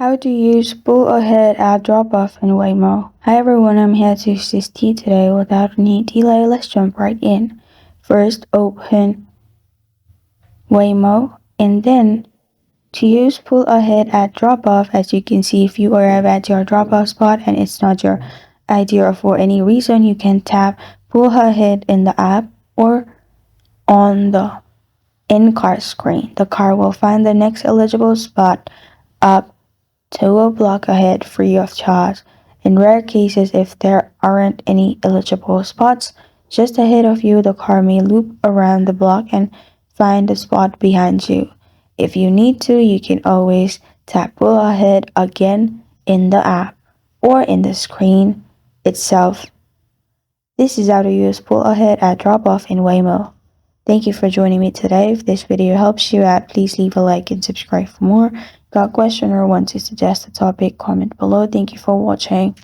How to use pull ahead at Dropoff in Waymo. Hi everyone, I'm here to assist you today without any delay. Let's jump right in. First, open Waymo and then to use pull ahead at Dropoff. As you can see, if you arrive at your drop-off spot and it's not your idea or for any reason, you can tap pull ahead in the app or on the in-car screen. The car will find the next eligible spot up to a block ahead free of charge. In rare cases, if there aren't any eligible spots just ahead of you, the car may loop around the block and find a spot behind you. If you need to, you can always tap pull ahead again in the app or in the screen itself. This is how to use pull ahead at Dropoff in Waymo. Thank you for joining me today. If this video helps you out, please leave a like and subscribe for more. Got a question or want to suggest a topic, comment below. Thank you for watching.